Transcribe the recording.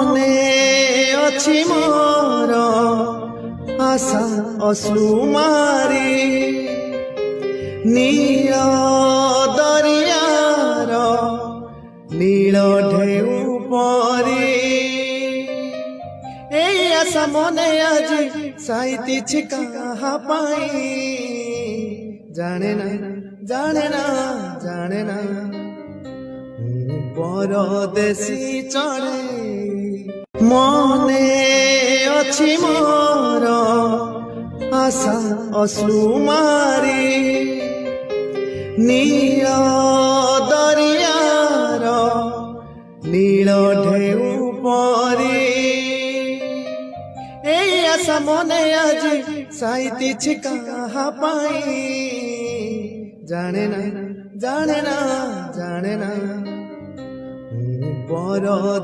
মনে ଅଛି ମୋର ଆଶା ଅସୁମାରୀ ନୀଳ ଦରିଆର ନୀଳ ଢେଉ ପରି এই আশা মনে আজি সাইতিছি কাহা পাই জানে না জানে না জানে না পরদেশী চলে মনে ଅଛି ମୋର আশা অসুমারি নীল দরিয়ার নীল ঢেউ পরি এই আশা মনে আজি সাইতিছি কাহা পাই জানে না জানে না জানে না পরদেশী